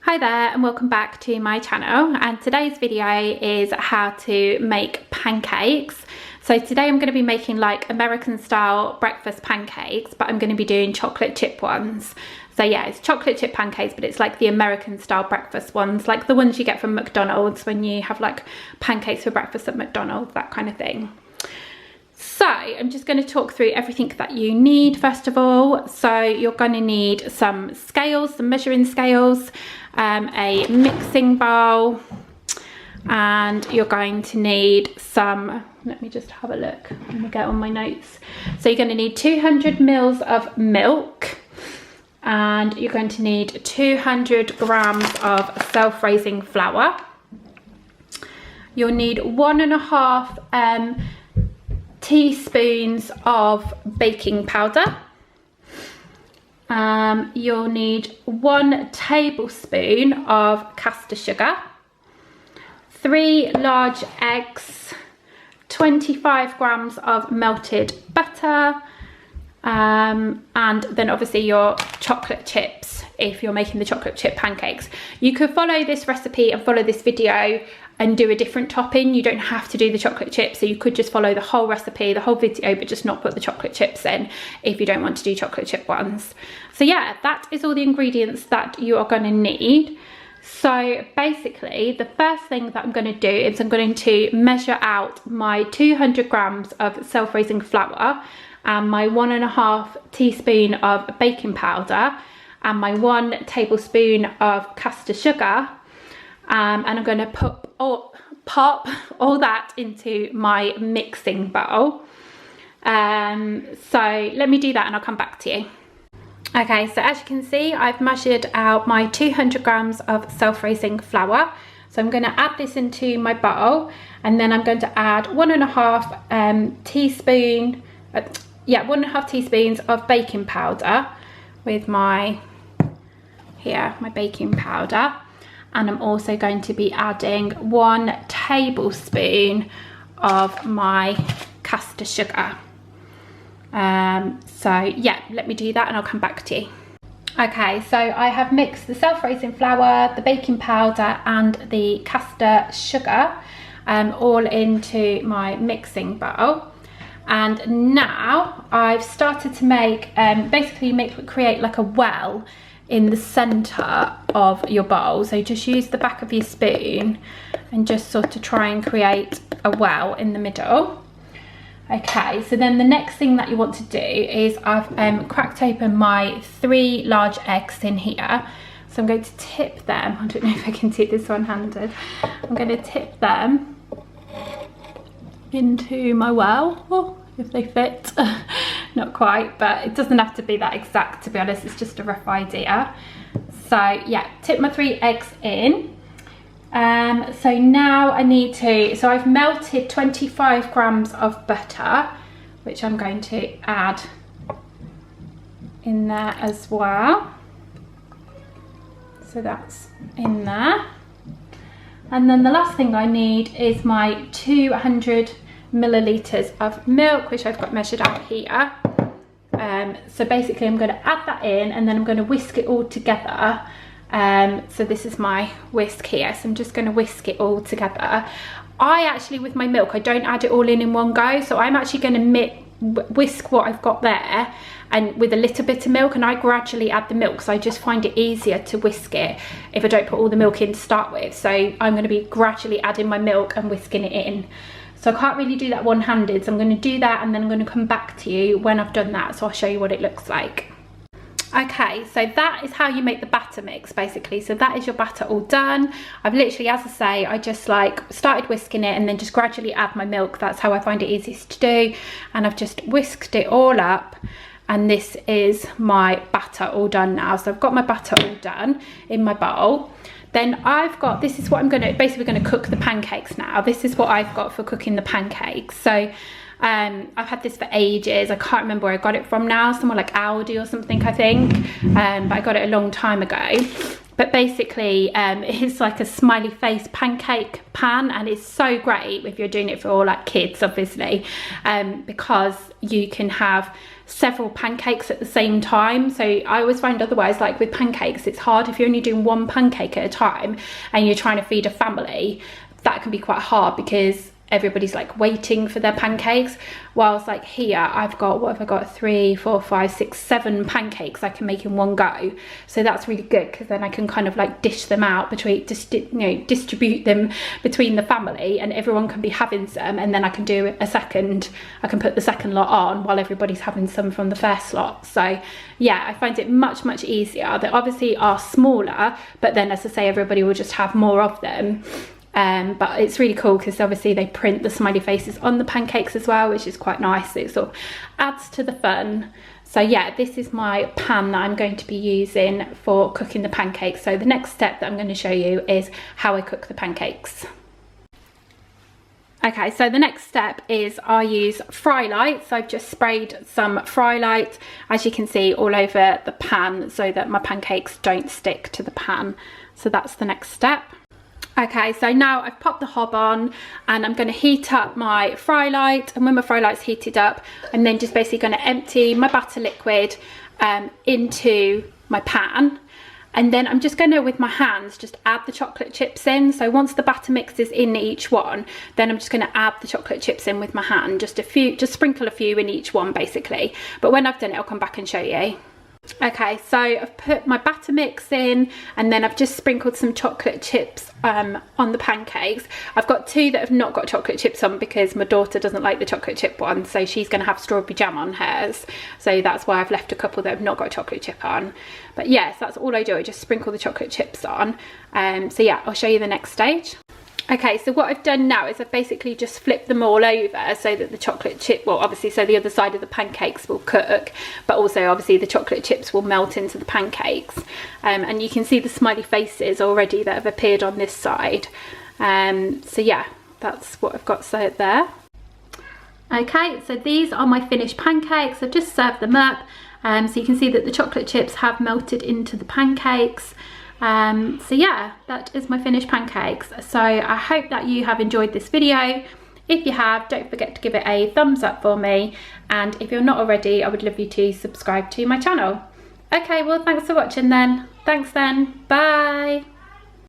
Hi there and welcome back to my channel, and today's video is how to make pancakes. So today I'm going to be making like American style breakfast pancakes, but I'm going to be doing chocolate chip ones. So yeah, it's chocolate chip pancakes, but it's like the American style breakfast ones, like the ones you get from McDonald's when you have like pancakes for breakfast at McDonald's, that kind of thing. So I'm just going to talk through everything that you need first of all. So you're going to need some scales, some measuring scales, a mixing bowl, and you're going to need some, let me just have a look, let me get on my notes. So you're going to need 200 mils of milk, and you're going to need 200 grams of self-raising flour. You'll need 1.5 teaspoons of baking powder. You'll need 1 tablespoon of caster sugar, 3 large eggs, 25 grams of melted butter, and then obviously your chocolate chips if you're making the chocolate chip pancakes. You could follow this recipe and follow this video and do a different topping. You don't have to do the chocolate chips, so you could just follow the whole recipe, the whole video, but just not put the chocolate chips in if you don't want to do chocolate chip ones. So yeah, that is all the ingredients that you are going to need. So basically the first thing that I'm going to do is I'm going to measure out my 200 grams of self-raising flour and my 1.5 teaspoon of baking powder and my 1 tablespoon of caster sugar. And I'm going to pop all that into my mixing bowl. So let me do that and I'll come back to you. Okay, so as you can see, I've measured out my 200 grams of self-raising flour. So I'm going to add this into my bowl, and then I'm going to add 1.5 teaspoons of baking powder with my baking powder. And I'm also going to be adding 1 tablespoon of my caster sugar. So yeah, let me do that and I'll come back to you. Okay, so I have mixed the self-raising flour, the baking powder and the caster sugar all into my mixing bowl. And now I've started to make, create like a well in the center of your bowl. So just use the back of your spoon and just sort of try and create a well in the middle. Okay, so then the next thing that you want to do is I've cracked open my 3 large eggs in here. So I'm going to tip them, I don't know if I can do this one-handed. I'm going to tip them into my well. Oh, if they fit. Not quite, but it doesn't have to be that exact, to be honest. It's just a rough idea. So yeah, tip my 3 eggs in. So now I need to, so I've melted 25 grams of butter, which I'm going to add in there as well. So that's in there. And then the last thing I need is my 200 milliliters of milk, which I've got measured out here. So basically I'm going to add that in and then I'm going to whisk it all together. So this is my whisk here, so I'm just going to whisk it all together. I actually, with my milk, I don't add it all in one go, so I'm actually going to whisk what I've got there and with a little bit of milk, and I gradually add the milk, so I just find it easier to whisk it if I don't put all the milk in to start with. So I'm going to be gradually adding my milk and whisking it in. So I can't really do that one-handed, so I'm going to do that and then I'm going to come back to you when I've done that, so I'll show you what it looks like. Okay, so that is how you make the batter mix basically. So that is your batter all done. I've literally, as I say, I just like started whisking it and then just gradually add my milk. That's how I find it easiest to do. And I've just whisked it all up, and this is my batter all done now. So I've got my batter all done in my bowl. Then I've got, this is what I'm basically going to cook the pancakes now. This is what I've got for cooking the pancakes. So I've had this for ages. I can't remember where I got it from now, somewhere like Aldi or something, I think, but I got it a long time ago. But basically it's like a smiley face pancake pan, and it's so great if you're doing it for like kids, obviously, because you can have several pancakes at the same time. So I always find otherwise, like with pancakes, it's hard if you're only doing one pancake at a time and you're trying to feed a family. That can be quite hard because everybody's like waiting for their pancakes, whilst like here I've got, what have I got, 3, 4, 5, 6, 7 pancakes I can make in one go. So that's really good, because then I can kind of like dish them out between, just, you know, distribute them between the family, and everyone can be having some, and then I can do a second, I can put the second lot on while everybody's having some from the first lot. So yeah, I find it much easier. They obviously are smaller, but then as I say, everybody will just have more of them. But it's really cool because obviously they print the smiley faces on the pancakes as well, which is quite nice. It sort of adds to the fun. So yeah, this is my pan that I'm going to be using for cooking the pancakes. So the next step that I'm going to show you is how I cook the pancakes. Okay, so the next step is I use fry light. So I've just sprayed some fry light, as you can see, all over the pan so that my pancakes don't stick to the pan. So that's the next step. Okay, so now I've popped the hob on and I'm going to heat up my fry light, and when my fry light's heated up, I'm then just basically going to empty my batter liquid into my pan, and then I'm just going to, with my hands, just add the chocolate chips in. So once the batter mix is in each one, then I'm just going to add the chocolate chips in with my hand, just a few, just sprinkle a few in each one basically. But when I've done it, I'll come back and show you. Okay, so I've put my batter mix in, and then I've just sprinkled some chocolate chips on the pancakes. I've got 2 that have not got chocolate chips on because my daughter doesn't like the chocolate chip one, so she's going to have strawberry jam on hers. So that's why I've left a couple that have not got chocolate chip on. But yes, that's all I do. I just sprinkle the chocolate chips on. So yeah, I'll show you the next stage. Okay, so what I've done now is I've basically just flipped them all over so that the chocolate chip, well obviously so the other side of the pancakes will cook, but also obviously the chocolate chips will melt into the pancakes. And you can see the smiley faces already that have appeared on this side. So yeah, that's what I've got set there. Okay, so these are my finished pancakes. I've just served them up. So you can see that the chocolate chips have melted into the pancakes. So yeah, that is my finished pancakes. So I hope that you have enjoyed this video. If you have, don't forget to give it a thumbs up for me, and if you're not already, I would love you to subscribe to my channel. Okay, well thanks for watching then. Thanks then, bye.